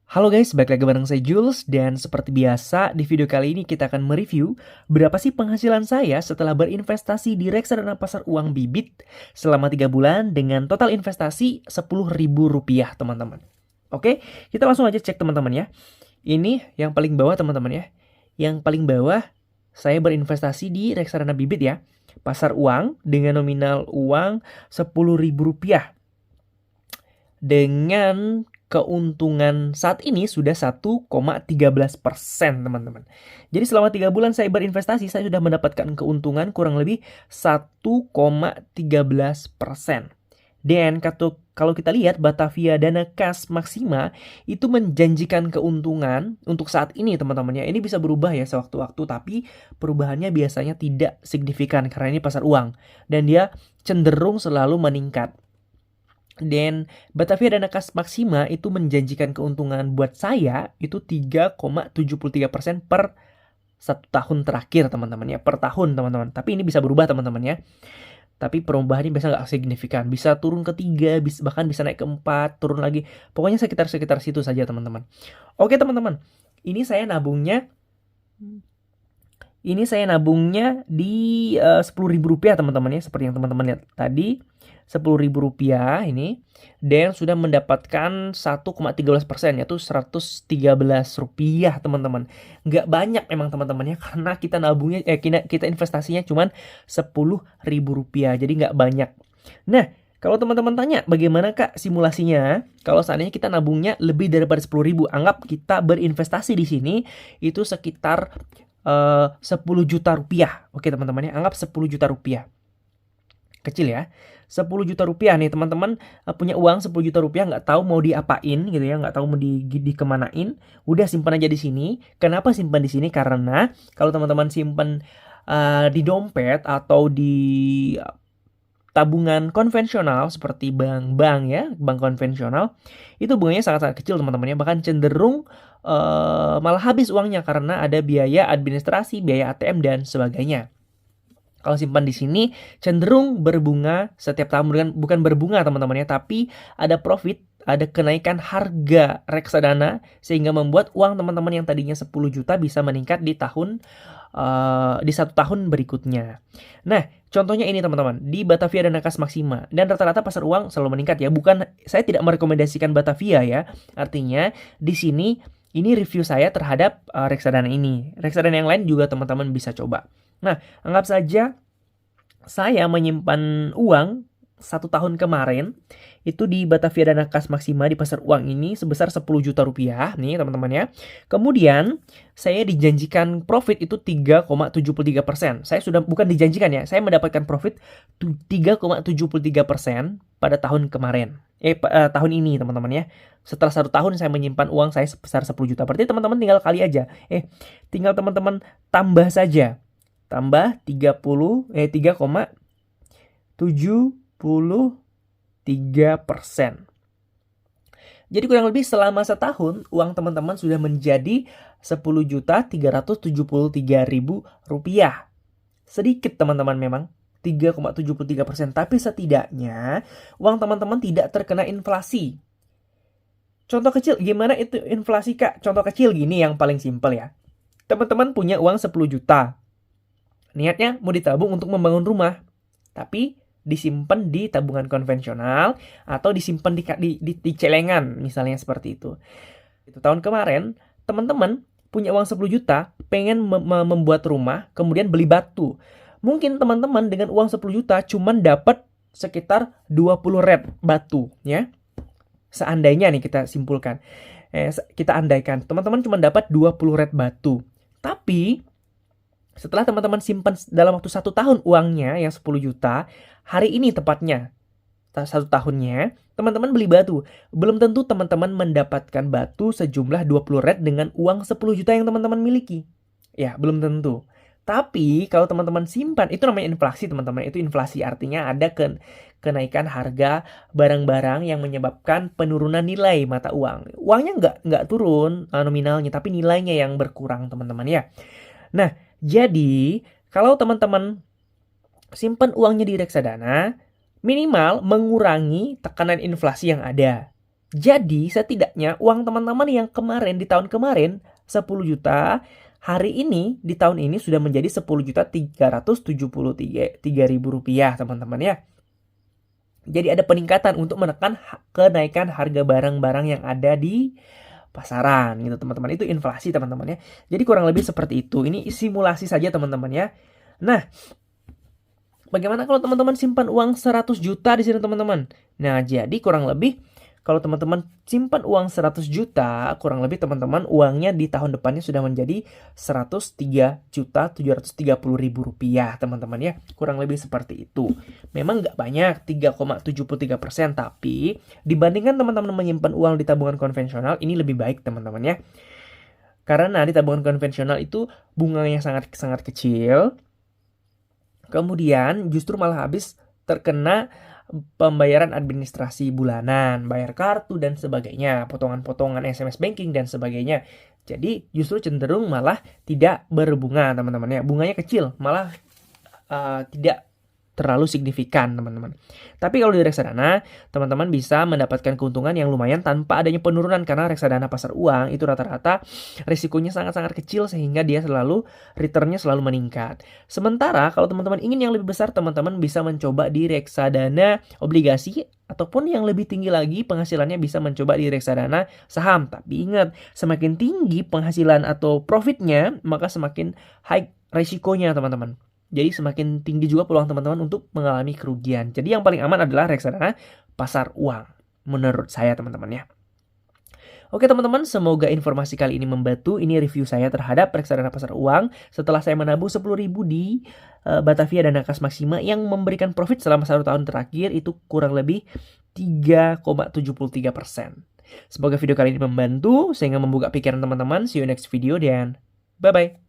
Halo guys, balik lagi bareng saya Jules dan seperti biasa di video kali ini kita akan mereview berapa sih penghasilan saya setelah berinvestasi di reksadana pasar uang Bibit selama 3 bulan dengan total investasi Rp10.000 teman-teman. Oke, kita langsung aja cek teman-teman ya. Ini yang paling bawah teman-teman ya. Yang paling bawah saya berinvestasi di reksadana Bibit ya. Pasar uang dengan nominal uang Rp10.000 dengan keuntungan saat ini sudah 1,13% teman-teman. Jadi selama 3 bulan saya berinvestasi, saya sudah mendapatkan keuntungan kurang lebih 1,13%. Dan kalau kita lihat Batavia Dana Kas Maksima itu menjanjikan keuntungan untuk saat ini teman-teman ya. Ini bisa berubah ya sewaktu-waktu, tapi perubahannya biasanya tidak signifikan karena ini pasar uang. Dan dia cenderung selalu meningkat. Dan Batavia Dana Kas Maksima itu menjanjikan keuntungan buat saya itu 3,73% per 1 tahun terakhir teman-teman ya, per tahun teman-teman. Tapi ini bisa berubah teman-teman ya. Tapi perubahannya biasa nggak signifikan, bisa turun ke 3, bahkan bisa naik ke 4, turun lagi. Pokoknya sekitar situ saja teman-teman. Oke teman-teman, ini saya nabungnya di Rp10.000 teman-teman ya, seperti yang teman-teman lihat tadi. Rp10.000 ini dan sudah mendapatkan 1,13% yaitu Rp113 teman-teman. Nggak banyak memang teman-teman ya, karena kita nabungnya kita investasinya cuma Rp10.000, jadi nggak banyak. Nah, kalau teman-teman tanya bagaimana Kak simulasinya kalau seandainya kita nabungnya lebih daripada 10.000, anggap kita berinvestasi di sini itu sekitar Rp10 juta. Oke teman-teman ya, anggap Rp10 juta. Kecil ya, Rp10 juta nih teman-teman, punya uang Rp10 juta, nggak tahu mau diapain gitu ya, nggak tahu mau dikemanain, udah simpan aja di sini. Kenapa simpan di sini? Karena kalau teman-teman simpan di dompet atau di tabungan konvensional seperti bank-bank ya, bank konvensional, itu bunganya sangat-sangat kecil teman-teman ya, bahkan cenderung malah habis uangnya karena ada biaya administrasi, biaya ATM dan sebagainya. Kalau simpan di sini cenderung berbunga setiap tahun, bukan berbunga teman-teman ya, tapi ada profit, ada kenaikan harga reksadana sehingga membuat uang teman-teman yang tadinya 10 juta bisa meningkat di 1 tahun berikutnya. Nah, contohnya ini teman-teman, di Batavia Dana Kas Maksima, dan rata-rata pasar uang selalu meningkat ya. Bukan, saya tidak merekomendasikan Batavia ya. Artinya di sini ini review saya terhadap reksadana ini. Reksadana yang lain juga teman-teman bisa coba. Nah, anggap saja saya menyimpan uang 1 tahun kemarin itu di Batavia Dana Kas Maksima di pasar uang ini sebesar Rp10 juta nih teman-teman ya. Kemudian saya dijanjikan profit itu 3,73%. Saya sudah, bukan dijanjikan ya, saya mendapatkan profit 3,73% pada tahun kemarin. Tahun ini teman-teman ya. Setelah 1 tahun saya menyimpan uang saya sebesar 10 juta. Berarti teman-teman tinggal kali aja. Tinggal teman-teman tambah saja. Tambah 3,73%. Jadi kurang lebih selama setahun uang teman-teman sudah menjadi Rp10.373.000. Sedikit teman-teman memang, 3,73%, tapi setidaknya uang teman-teman tidak terkena inflasi. Contoh kecil, gimana itu inflasi Kak? Contoh kecil gini yang paling simpel ya. Teman-teman punya uang 10 juta. Niatnya mau ditabung untuk membangun rumah, tapi disimpan di tabungan konvensional atau disimpan di celengan misalnya seperti itu. Itu tahun kemarin teman-teman punya uang 10 juta, pengen membuat rumah, kemudian beli batu. Mungkin teman-teman dengan uang 10 juta cuman dapat sekitar 20 red batu ya. Seandainya nih kita simpulkan, kita andaikan teman-teman cuma dapat 20 red batu. Tapi setelah teman-teman simpan dalam waktu 1 tahun uangnya yang 10 juta, hari ini tepatnya 1 tahunnya, teman-teman beli batu. Belum tentu teman-teman mendapatkan batu sejumlah 20 red dengan uang 10 juta yang teman-teman miliki. Ya, belum tentu. Tapi kalau teman-teman simpan, itu namanya inflasi teman-teman. Itu inflasi, artinya ada kenaikan harga barang-barang yang menyebabkan penurunan nilai mata uang. Uangnya nggak turun nominalnya, tapi nilainya yang berkurang teman-teman ya. Nah, jadi kalau teman-teman simpan uangnya di reksadana, minimal mengurangi tekanan inflasi yang ada. Jadi setidaknya uang teman-teman yang kemarin di tahun kemarin 10 juta, hari ini di tahun ini sudah menjadi 10.373.000 rupiah teman-teman ya. Jadi ada peningkatan untuk menekan kenaikan harga barang-barang yang ada di pasaran gitu teman-teman. Itu inflasi teman-teman ya. Jadi kurang lebih seperti itu. Ini simulasi saja teman-teman ya. Nah, bagaimana kalau teman-teman simpan uang 100 juta di sini teman-teman? Nah, jadi kurang lebih kalau teman-teman simpan uang 100 juta, kurang lebih teman-teman uangnya di tahun depannya sudah menjadi 103.730.000 rupiah teman-teman ya. Kurang lebih seperti itu. Memang nggak banyak 3,73%, tapi dibandingkan teman-teman menyimpan uang di tabungan konvensional, ini lebih baik teman-teman ya. Karena di tabungan konvensional itu bunganya sangat-sangat kecil. Kemudian justru malah habis terkena pembayaran administrasi bulanan, bayar kartu dan sebagainya, potongan-potongan SMS banking dan sebagainya. Jadi justru cenderung malah tidak berbunga teman-teman ya. Bunganya kecil, malah tidak terlalu signifikan teman-teman. Tapi kalau di reksadana, teman-teman bisa mendapatkan keuntungan yang lumayan tanpa adanya penurunan karena reksadana pasar uang itu rata-rata risikonya sangat-sangat kecil sehingga dia returnnya selalu meningkat. Sementara kalau teman-teman ingin yang lebih besar, teman-teman bisa mencoba di reksadana obligasi ataupun yang lebih tinggi lagi penghasilannya bisa mencoba di reksadana saham. Tapi ingat, semakin tinggi penghasilan atau profitnya, maka semakin high risikonya teman-teman. Jadi semakin tinggi juga peluang teman-teman untuk mengalami kerugian. Jadi yang paling aman adalah reksadana pasar uang menurut saya teman-teman ya. Oke teman-teman, semoga informasi kali ini membantu. Ini review saya terhadap reksadana pasar uang setelah saya menabung 10.000 di Batavia Dana Kas Maksima yang memberikan profit selama 1 tahun terakhir itu kurang lebih 3,73%. Semoga video kali ini membantu sehingga membuka pikiran teman-teman. See you next video dan bye-bye.